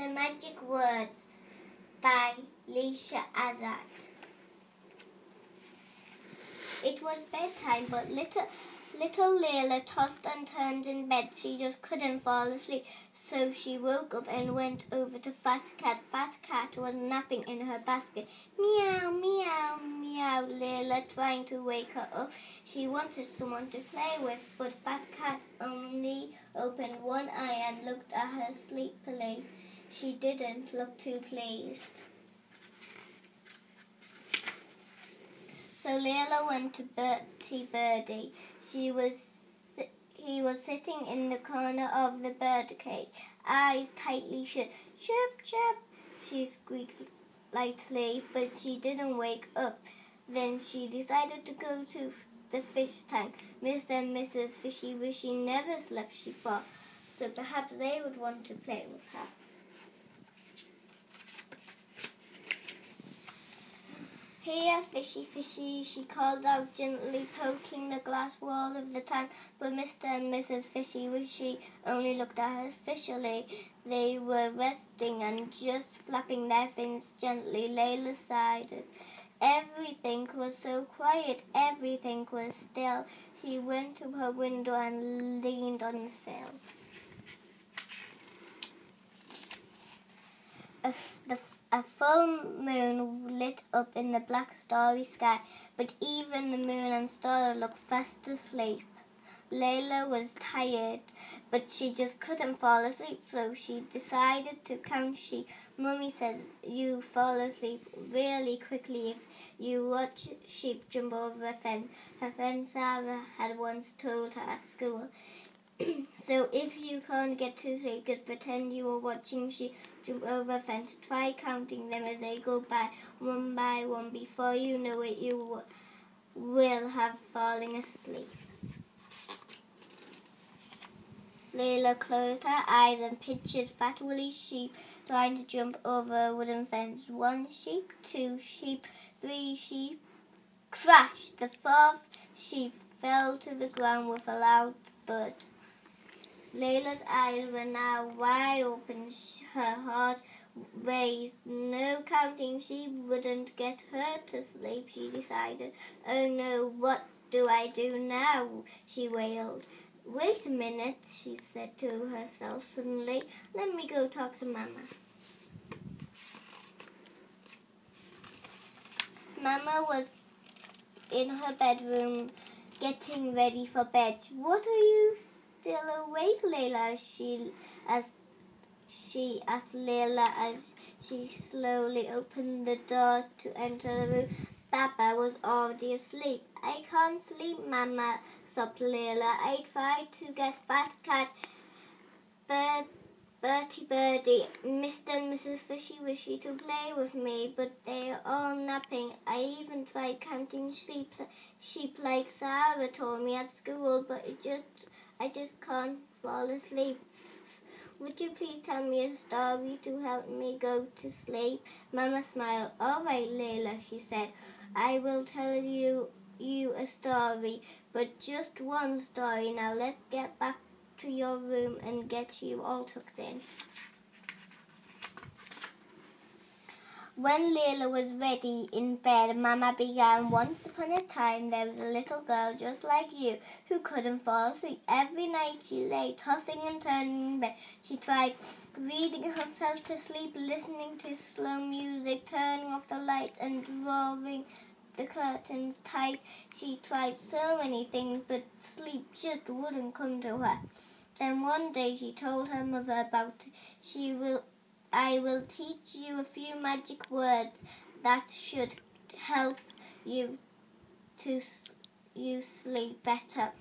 The Magic Words by Lisha, Azad. It was bedtime, but little Layla tossed and turned in bed. She just couldn't fall asleep, so she woke up and went over to Fat Cat. Fat Cat was napping in her basket. Meow, meow, meow, Layla trying to wake her up. She wanted someone to play with, but Fat Cat only opened one eye and looked at her sleepily. She didn't look too pleased. So Layla went to Bertie Birdie. He was sitting in the corner of the bird cage, eyes tightly shut. Chirp, chirp, she squeaked lightly, but she didn't wake up. Then she decided to go to the fish tank. Mr. and Mrs. Fishy Wishy never slept, she thought, so perhaps they would want to play with her. Here, Fishy, Fishy, she called out gently, poking the glass wall of the tank, but Mr. and Mrs. Fishy Wishy only looked at her fishily. They were resting and just flapping their fins gently. Layla sighed. Everything was so quiet, everything was still. She went to her window and leaned on the sill. A full moon lit up in the black starry sky, but even the moon and stars looked fast asleep. Layla was tired, but she just couldn't fall asleep, so she decided to count sheep. Mummy says you fall asleep really quickly if you watch sheep jump over a fence. Her friend Sarah had once told her at school. So if you can't get to sleep, just pretend you are watching sheep jump over a fence. Try counting them as they go by one. Before you know it, you will have fallen asleep. Layla closed her eyes and pictured fat woolly sheep trying to jump over a wooden fence. 1 sheep, 2 sheep, 3 sheep. Crash! The 4th sheep fell to the ground with a loud thud. Layla's eyes were now wide open, her heart raised. No counting sheep wouldn't get her to sleep, she decided. Oh no, what do I do now? She wailed. Wait a minute, she said to herself suddenly. Let me go talk to Mama. Mama was in her bedroom getting ready for bed. What are you still awake, Layla? She asked Layla as she slowly opened the door to enter the room. Papa was already asleep. I can't sleep, Mama, sobbed Layla. I tried to get Fat Cat, Bertie Birdie, Mr. and Mrs. Fishy Wishy to play with me, but they are all napping. I even tried counting sheep like Sarah told me at school, but I just can't fall asleep. Would you please tell me a story to help me go to sleep? Mama smiled. All right, Layla, she said. I will tell you a story, but just one story. Now let's get back to your room and get you all tucked in. When Layla was ready in bed, Mama began. Once upon a time, there was a little girl just like you who couldn't fall asleep. Every night she lay tossing and turning in bed. She tried reading herself to sleep, listening to slow music, turning off the lights and drawing the curtains tight. She tried so many things, but sleep just wouldn't come to her. Then one day she told her mother about it. I will teach you a few magic words that should help you to sleep better,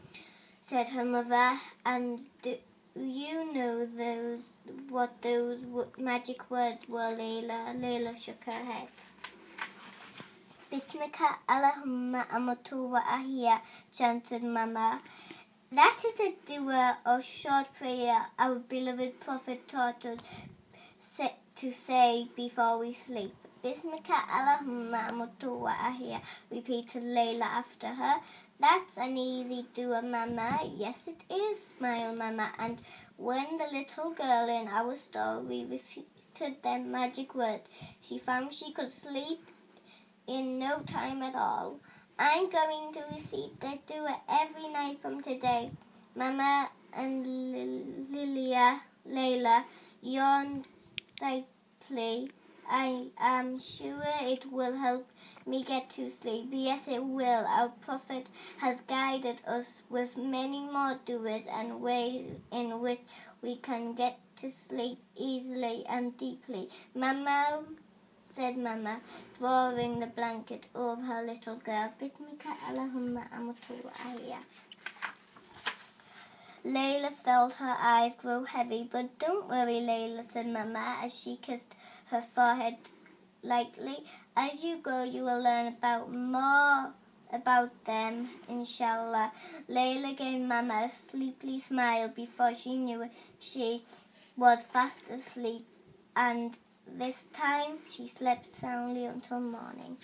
said her mother. And do you know what those magic words were, Layla? Layla shook her head. Bismika Allahumma amatu wa ahya, chanted Mama. That is a dua or short prayer our beloved Prophet taught us to say before we sleep. Bismika Allahumma amatu wa ahya, repeated Layla after her. That's an easy dua, Mama. Yes, it is, smiled Mama. And when the little girl in our story recited uttered their magic word, she found she could sleep in no time at all. I'm going to repeat that duet every night from today. Mama and Layla yawned slightly. I am sure it will help me get to sleep. Yes, it will. Our Prophet has guided us with many more duets and ways in which we can get to sleep easily and deeply. Mama, said Mama, drawing the blanket over her little girl. Bismika Allahumma amatu'aya. Layla felt her eyes grow heavy. But don't worry, Layla, said Mama as she kissed her forehead lightly. As you go, you will learn more about them, inshallah. Layla gave Mama a sleepy smile. Before she knew it, she was fast asleep, and this time she slept soundly until morning.